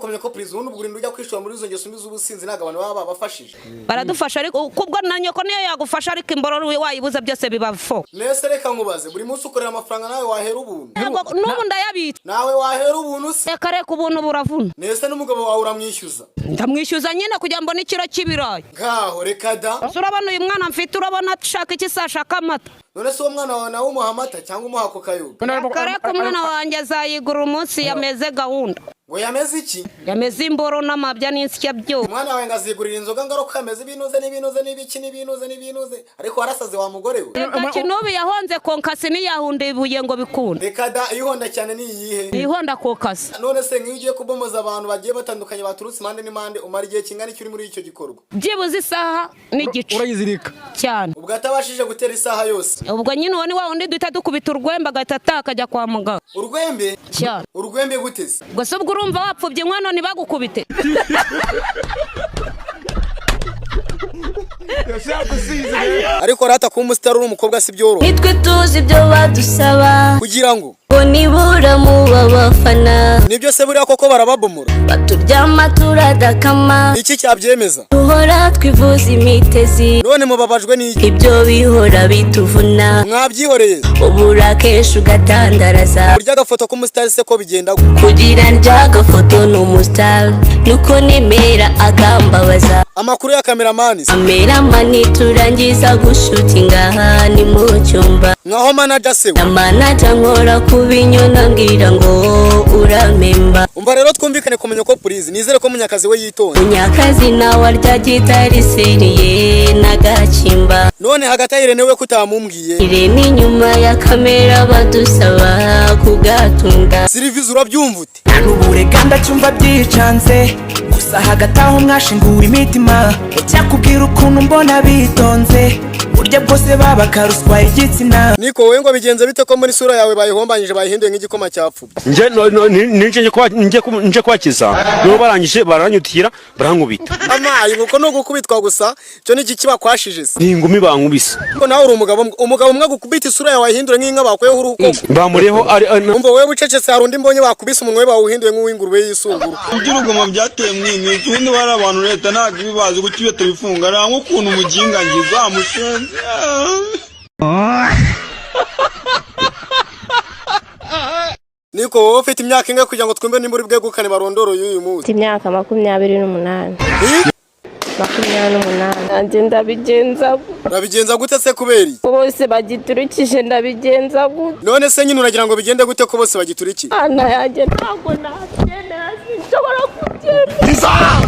kumenya ko prize ubundi ubwo ujya kwishura muri izo ngeso mbi z'ubusinzi n'agabantu baba babafashije. Baradufasha ariko kubwo nanyoko niyo yagufasha ariko imboro wayibuze byose bibafo. Nese reka nkubaze buri munsi ukorera amafaranga nawe wahera ubuntu. N'ubu ndayabita. Nawe wahera ubuntu se. Reka ubuntu buravuna. Nese n'umugabo wawe uramwishyuza. Ndamwishyuza nyine kugira mbone ikiro cy'ibirayi. Ngaho reka da. Urabona uyu mwana mfite urabona ashaka iki sashaka amata. None se uwo mwana wawe nawe umuha amata cyangwa umuha ako kayoga? Kareka umwana wanjye azayigura umunsi yameze gahunda. Ngo yameze iki? Yameze imboro n'amabya n'insya byo. Umwana wawe ngazigurira inzoga ngaruka yameze ibinuze n'ibinuze ariko warasaze wa mugore we. Reka kinobi yahonze konkasi niyahunde ibuye ngo bikunde. Reka da ihonda cyane ni iyihe? Ihonda konkasi. None se nk'iyo ugiye kubomoza abantu bagiye batandukanye baturutse impande n'impande umara igihe kingana iki uri muri icyo gikorwa? Byibuze isaha n'igice. Urayizirika cyane. Ubwo atabashije gutera isaha yose. Ubwo nyine uwo ni wa wundi duhita dukubita urwembe agatata akajya kwa muganga. Urwembe? Cyane. Urwembe guteze? Ubwo se ubwo urumva wapfubye inkwano ntibagukubite. Ariko rata ku umusitari uri umukobwa si byoroha. Nitwe tuzi ibyo badusaba kugira ngo nibura mu babafana. Nibyo se buriya koko barababomora. Baturyama turadakama. Iki cyabyemeza? Duhora twivuza imitezi. None mubabajwe n'iki? Ibyo bihora bituvuna. Mwabyihoreye? Ubura kesho ugatandaraza. Urya agafoto k'umusitari se ko bigenda kugira ndya agafoto n'umusitari nuko nemera agambabaza. Amakuru ya kameramani. Kameramani turangiza gushutinga aha ni mu cyumba. Nkaho manager se. Na manager nkora kubinyona ngira ngo uramemba. Umva rero twumvikane kumenya ko prize nizere ko munyakazi we yitonze. Munyakazi nawe arya gitari seriye nagakimba. None hagati Irene we kutamumbwiye. Irene inyuma ya kamera badusaba kugatunda. Service urabyumva ute? N'ubureganda cyumva byicanze gusa hagati aho mwashingura imitima. Cyakubwira ukuntu mbona bitonze burya bwose baba karuswa igitsina. Niko wowe ngo bigenze bite ko muri sura yawe bayihombanyije bayihinduye nk'igikoma cyapfu? Nje kwakiza no barangije baranyutira barankubita. Amayi nuko no gukubitwa gusa cyo ni iki bakwashije se? Ni ingumi bankubisa. Ko nawe uri umugabo umwe gukubita isura yawe wayihindure nk'inka bakweho uruko. Bamureho umva wewe bucecetse harundi mbonye bakubise umunwe bawuhinduye nk'uw'ingurube y'isunguru. Ubyirugo byateye mwimwe ubundi bari abantu leta nta bibazo gukibeta bifunga rango ukuntu mugingangiza amushenze. Niko wowe ufite imyaka inga kugira ngo twumve nimba uri bwegukane barondoro y'uyu munsi? Imyaka 28. 28. Anje ndabigenza gute se kubera iki? Bose bagiturikije ndabigenza gute? None se nyine uragira ngo bigende gute ko bose bagiturikije? Ana yaje ntago nabyemera sinshobora kubyemera.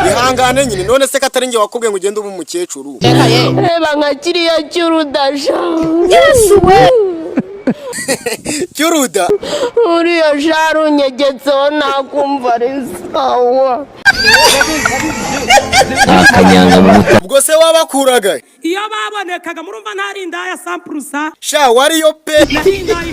Ihangane nyine none se katari nge wakubwiye ngo ugende ubu umukecuru. Reba nka kiriya cy'urudasha. Yesu we. Cyuruda uriya jaru nyegetso nakumva ari sawa. Ubwo se wabakuraga? Iyo babonekaga murumva ntari indaya 100%. Sha wari yo pe. Nari indaya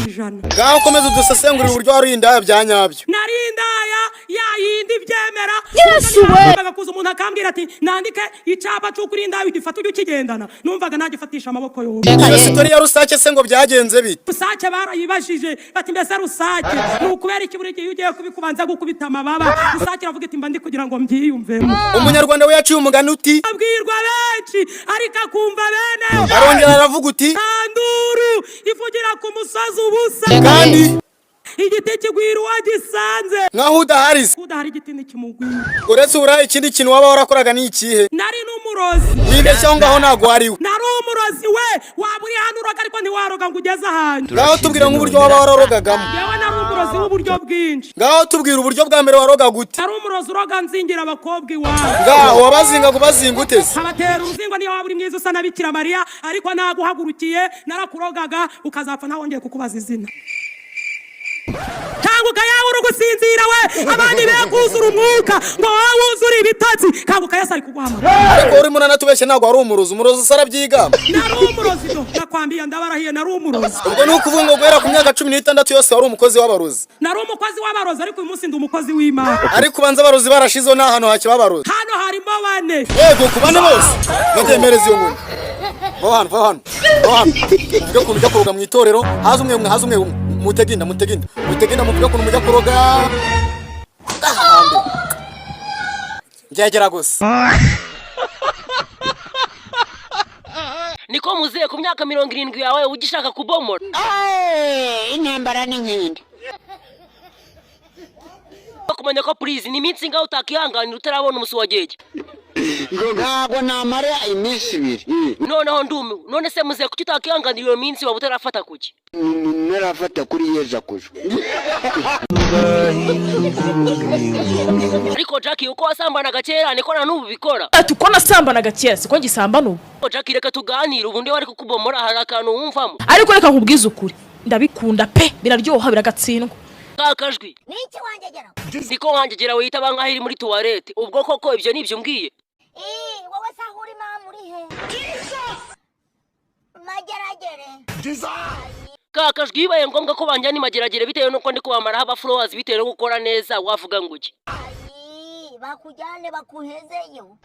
100%. Gaho komeza udusesengurira uburyo wari indaya bya nyabyo. Nari indaya yayindi byemera. Yesu we. Bagakuza umuntu akambwira ati nandike icapa cyo kuri indaya igifata ujye kigendana. Numvaga nagifatisha amaboko yombi. Iyo story ya rusake se ngo byagenze bite? Rusake barayibashije bati mbese rusake nukubera iki buri gihe ugiye kubikubanza gukubita amababa. Rusake ravuga ati mba ndi kugira ngo mbyiyumvemo. Umunyarwanda we yaciye umugani uti abwirwa benshi ariko akumva bene. Arongera aravuga uti anduru ivugira ku musozi ubusa kandi igiti kigwira uwagisanze nkaho udahari se. Udahari igiti nikimugwira. Uretse ubura ikindi kintu waba warakoraga ni ikihe? Nari n'umurozi. Nibeshya ngaho ntago wariwe. Nari umurozi we waburi hano uroga ariko ntiwaroga ngo ugeze ahantu. Ngaho tubwira nk'uburyo waba wararogagamo. Yewe nari umurozi w'uburyo bwinshi. Ngaho tubwira uburyo bwa mbere waroga gute? Nari umurozi uroga nzingira abakobwa iwawe. Ngaho wabazinga kubazinga utese? Abatera uruzingo niyo waburi mwiza usa na Bikira Mariya ariko naguhagurukiye narakurogaga ukazapfa ntawongeye kukubaza izina. Kanguka yawe urugusinzira we abandi bekuzura umwuka ngo wuzura ibitotsi kanguka yasa ari kugwama. Ariko uri munana tubeshye ntago ari umurozi usara byigamba. Nari umurozi do nakwambiye ndabarahiye nari umurozi. Ubwo nuko uvuga ngo guhera ku myaka 16 yose wari umukozi w'abarozi. Nari umukozi w'abarozi ariko uyu munsi ndi umukozi w'Imana. Ariko banza abarozi barashizo nta hano hakiba abarozi. Hano harimo bane. Yego kubane bose. Batemereza iyo nkuru. Hano. Ubwo kuntu ujya kuruga mu itorero haza umwe muteginda muvuga kuntu mujya kuroga gahambe ngegera gusa niko muziye ku myaka 70 yawe ugishaka kubomora intambara ni nkindi kumenya ko please ni iminsi ngaho utakihanganira utarabona umusi wa gege ntabwo namara iminsi 2 noneho ndumi none se muziye kuki utakihanganira iyo minsi waba utarafata kuki narafata kuri yeza kujo ariko Jackie uko wasambanaga kera niko na nubu bikora ati uko nasambanaga kera siko ngisamba nubu Jackie reka tuganire ubundi wari kukubomora hari akantu wumvamo ariko reka nkubwize ukuri ndabikunda pe biraryoha biragatsindwa kakajwi niki wangegera ndiko wangegera wita bangaho iri muri toilette ubwo koko ibyo nibyo mbwiye wowe sahuri muri he mageragere kakajwi bibaye ngombwa ko banjyana imageragere bitewe nuko ndi kubamara haba flowers bitewe no gukora neza wavuga ngo iki bakujyane bakuhezeyo